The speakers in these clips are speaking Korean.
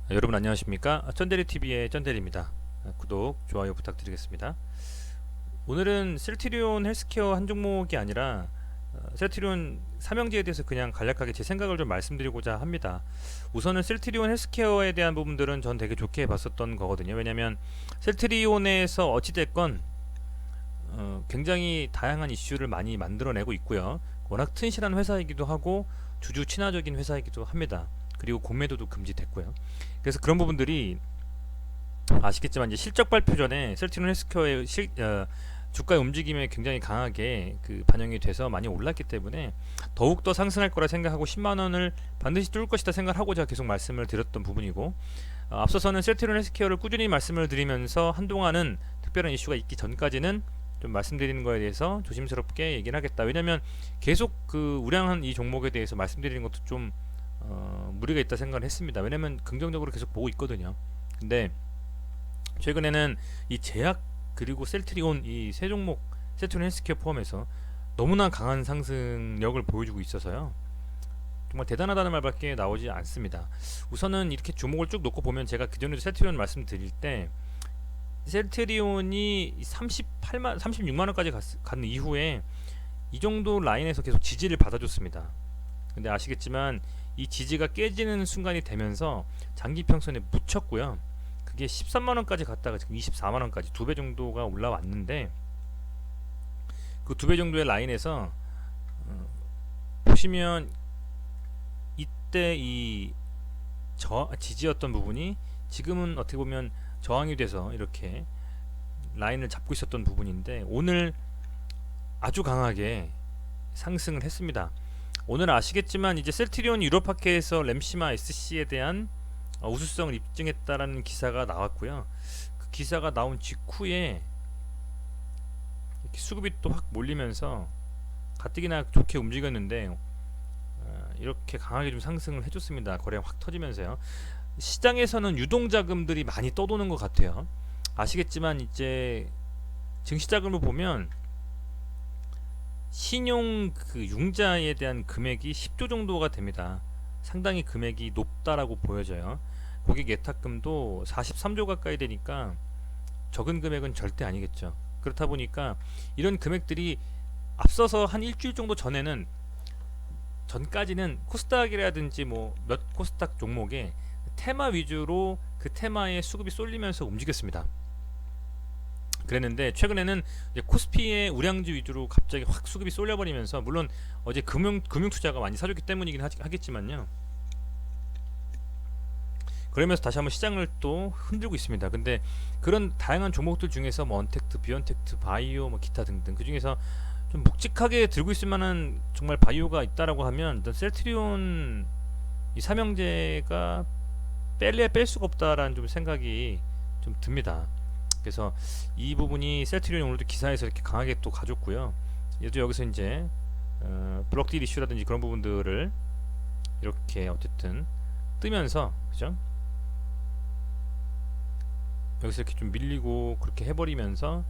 여러분 안녕하십니까? 쩐데리TV의 쩐데리입니다. 구독, 좋아요 부탁드리겠습니다. 오늘은 셀트리온 헬스케어 한 종목이 아니라 셀트리온 삼형제에 대해서 그냥 간략하게 제 생각을 좀 말씀드리고자 합니다. 우선은 셀트리온 헬스케어에 대한 부분들은 전 되게 좋게 봤었던 거거든요. 왜냐면 셀트리온에서 어찌됐건 굉장히 다양한 이슈를 많이 만들어내고 있고요. 워낙 튼실한 회사이기도 하고 주주 친화적인 회사이기도 합니다. 그리고 공매도도 금지됐고요. 그래서 그런 부분들이 아시겠지만 이제 실적 발표 전에 셀트리온 헬스케어의 주가의 움직임에 굉장히 강하게 반영이 돼서 많이 올랐기 때문에 더욱더 상승할 거라 생각하고 10만 원을 반드시 뚫을 것이다 생각하고자 계속 말씀을 드렸던 부분이고, 앞서서는 셀트리온 헬스케어를 꾸준히 말씀을 드리면서 한동안은 특별한 이슈가 있기 전까지는 좀 말씀드리는 거에 대해서 조심스럽게 얘기를 하겠다. 왜냐면 계속 우량한 이 종목에 대해서 말씀드리는 것도 좀 무리가 있다 생각을 했습니다. 왜냐면 긍정적으로 계속 보고 있거든요. 근데 최근에는 이 제약 그리고 셀트리온 이 세 종목, 셀트리온 헬스케어 포함해서 너무나 강한 상승력을 보여주고 있어서요. 정말 대단하다는 말밖에 나오지 않습니다. 우선은 이렇게 주목을 쭉 놓고 보면, 제가 그전에도 셀트리온 말씀드릴 때 셀트리온이 36만 원까지 간 이후에 이 정도 라인에서 계속 지지를 받아줬습니다. 근데 아시겠지만 이 지지가 깨지는 순간이 되면서 장기 평선에 묻혔고요. 그게 13만 원까지 갔다가 지금 24만 원까지 2배 정도가 올라왔는데, 그 2배 정도의 라인에서 보시면 이때 이 지지였던 부분이 지금은 어떻게 보면 저항이 돼서 이렇게 라인을 잡고 있었던 부분인데, 오늘 아주 강하게 상승을 했습니다. 오늘 아시겠지만 이제 셀트리온 유로파케에서 램시마 SC에 대한 우수성을 입증했다라는 기사가 나왔고요. 그 기사가 나온 직후에 이렇게 수급이 또 확 몰리면서 가뜩이나 좋게 움직였는데 이렇게 강하게 좀 상승을 해줬습니다. 거래가 확 터지면서요. 시장에서는 유동자금들이 많이 떠도는 것 같아요. 아시겠지만 이제 증시자금을 보면 신용 융자에 대한 금액이 10조 정도가 됩니다. 상당히 금액이 높다라고 보여져요. 고객 예탁금도 43조 가까이 되니까 적은 금액은 절대 아니겠죠. 그렇다 보니까 이런 금액들이 앞서서 한 일주일 정도 전까지는 코스닥이라든지 뭐 몇 코스닥 종목에 테마 위주로 그 테마에 수급이 쏠리면서 움직였습니다. 그랬는데 최근에는 이제 코스피의 우량주 위주로 갑자기 확 수급이 쏠려버리면서, 물론 어제 금융 투자가 많이 사줬기 때문이긴 하겠지만요. 그러면서 다시 한번 시장을 또 흔들고 있습니다. 근데 그런 다양한 종목들 중에서 뭐 언택트, 비언택트, 바이오, 뭐 기타 등등 그 중에서 좀 묵직하게 들고 있을 만한 정말 바이오가 있다라고 하면 일단 셀트리온 이 삼형제가 뺄 수가 없다라는 좀 생각이 좀 듭니다. 그래서 이 부분이 셀트리온이 오늘도 기사에서 이렇게 강하게 또 가졌고요. 얘도 여기서 이제 블록딜 이슈라든지 그런 부분들을 이렇게 어쨌든 뜨면서, 그죠? 여기서 이렇게 좀 밀리고 그렇게 해버리면서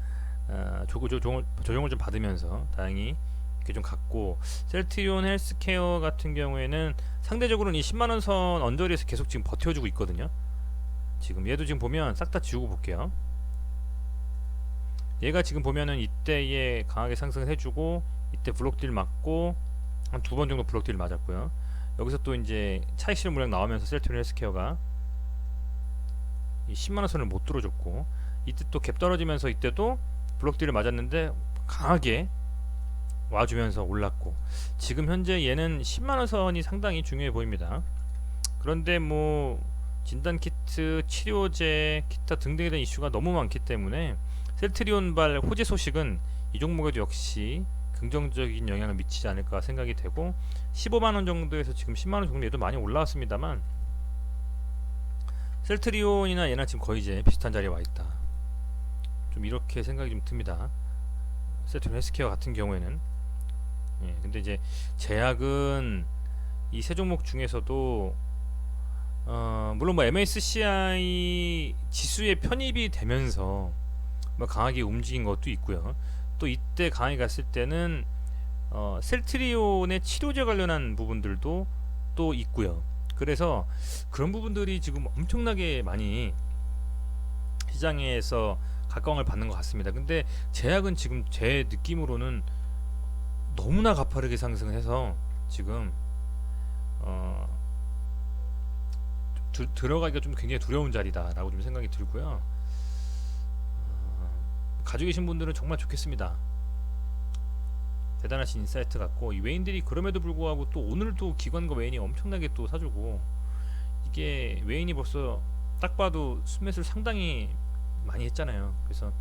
조정을 좀 받으면서 다행히 이렇게 좀 갔고, 셀트리온 헬스케어 같은 경우에는 상대적으로는 이 10만원 선 언저리에서 계속 지금 버텨주고 있거든요. 지금 얘도 지금 보면 싹 다 지우고 볼게요. 얘가 지금 보면은 이때에 강하게 상승을 해주고, 이때 블록딜 맞고 한 2번 정도 블록딜 맞았고요. 여기서 또 이제 차익 실현 물량 나오면서 셀트리온 헬스케어가 이 10만원 선을 못 뚫어줬고, 이때 또 갭 떨어지면서 이때도 블록딜을 맞았는데 강하게 와주면서 올랐고, 지금 현재 얘는 10만원 선이 상당히 중요해 보입니다. 그런데 뭐 진단키트, 치료제, 기타 등등에 대한 이슈가 너무 많기 때문에 셀트리온발 호재 소식은 이 종목에도 역시 긍정적인 영향을 미치지 않을까 생각이 되고, 15만원 정도에서 지금 10만원 정도에도 많이 올라왔습니다만 셀트리온이나 얘나 지금 거의 이제 비슷한 자리에 와있다, 좀 이렇게 생각이 좀 듭니다. 셀트리온 헬스케어 같은 경우에는. 근데 이제 제약은 이 세 종목 중에서도 물론 뭐 MSCI 지수에 편입이 되면서 뭐 강하게 움직인 것도 있고요. 또 이때 강하게 갔을 때는 셀트리온의 치료제 관련한 부분들도 또 있고요. 그래서 그런 부분들이 지금 엄청나게 많이 시장에서 각광을 받는 것 같습니다. 근데 제약은 지금 제 느낌으로는 너무나 가파르게 상승해서 지금 어, 들어가기가 좀 굉장히 두려운 자리다라고 좀 생각이 들고요. 가지고 계신 분들은 정말 좋겠습니다. 대단하신 인사이트 같고, 이 외인들이 그럼에도 불구하고 또 오늘도 기관과 외인이 엄청나게 또 사주고, 이게 외인이 벌써 딱 봐도 순매수를 상당히 많이 했잖아요. 그래서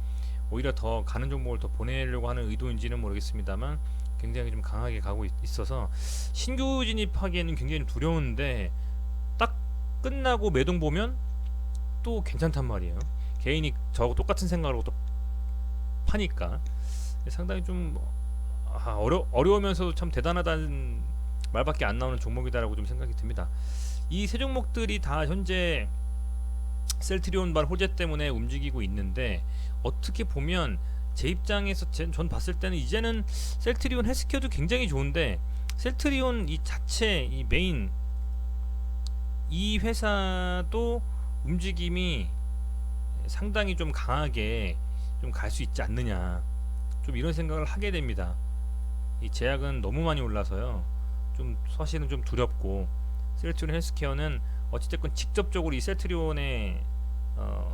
오히려 더 가는 종목을 더 보내려고 하는 의도인지는 모르겠습니다만 굉장히 좀 강하게 가고 있어서 신규 진입하기에는 굉장히 좀 두려운데, 딱 끝나고 매동 보면 또 괜찮단 말이에요. 개인이 저하고 똑같은 생각으로 또 파니까 상당히 좀 어려우면서도 참 대단하다는 말밖에 안 나오는 종목이다라고 좀 생각이 듭니다. 이 세 종목들이 다 현재 셀트리온발 호재 때문에 움직이고 있는데, 어떻게 보면 제 입장에서 전 봤을 때는 이제는 셀트리온 헬스케어도 굉장히 좋은데, 셀트리온 이 자체 이 메인 이 회사도 움직임이 상당히 좀 강하게 좀 갈 수 있지 않느냐, 좀 이런 생각을 하게 됩니다. 이 제약은 너무 많이 올라서요, 좀 사실은 좀 두렵고, 셀트리온 헬스케어는 어찌됐건 직접적으로 이 셀트리온의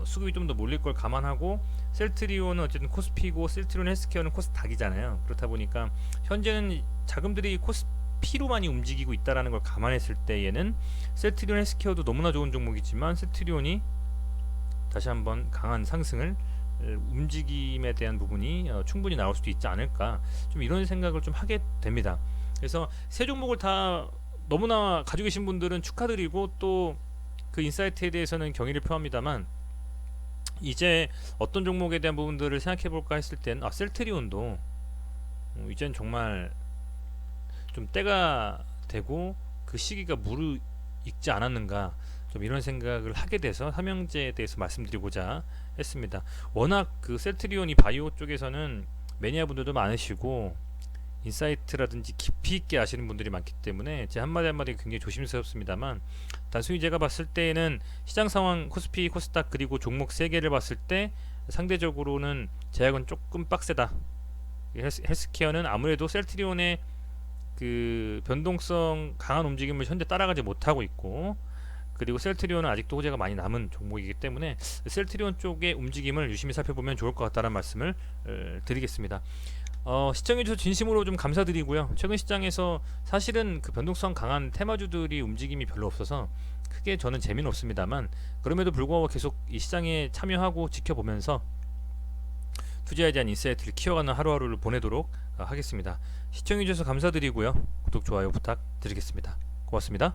수급이 좀 더 몰릴 걸 감안하고, 셀트리온은 어쨌든 코스피고 셀트리온 헬스케어는 코스닥이잖아요. 그렇다 보니까 현재는 자금들이 코스피로 많이 움직이고 있다라는 걸 감안했을 때에는 셀트리온 헬스케어도 너무나 좋은 종목이지만, 셀트리온이 다시 한번 강한 상승을 움직임에 대한 부분이 충분히 나올 수도 있지 않을까, 좀 이런 생각을 좀 하게 됩니다. 그래서 세 종목을 다 너무나 가지고 계신 분들은 축하드리고, 또 그 인사이트에 대해서는 경의를 표합니다만, 이제 어떤 종목에 대한 부분들을 생각해 볼까 했을 땐 셀트리온도 이젠 정말 좀 때가 되고 그 시기가 무르익지 않았는가, 좀 이런 생각을 하게 돼서 삼형제에 대해서 말씀드리고자 했습니다. 워낙 그 셀트리온이 바이오 쪽에서는 매니아분들도 많으시고 인사이트라든지 깊이 있게 아시는 분들이 많기 때문에 제 한마디 한마디가 굉장히 조심스럽습니다만, 단순히 제가 봤을 때는 시장 상황, 코스피, 코스닥 그리고 종목 3개를 봤을 때 상대적으로는 제약은 조금 빡세다. 헬스케어는 아무래도 셀트리온의 그 변동성 강한 움직임을 현재 따라가지 못하고 있고, 그리고 셀트리온은 아직도 호재가 많이 남은 종목이기 때문에 셀트리온 쪽의 움직임을 유심히 살펴보면 좋을 것 같다는 말씀을 드리겠습니다. 시청해주셔서 진심으로 좀 감사드리고요. 최근 시장에서 사실은 그 변동성 강한 테마주들이 움직임이 별로 없어서 크게 저는 재미는 없습니다만, 그럼에도 불구하고 계속 이 시장에 참여하고 지켜보면서 투자에 대한 인사이트를 키워가는 하루하루를 보내도록 하겠습니다. 시청해주셔서 감사드리고요. 구독, 좋아요 부탁드리겠습니다. 고맙습니다.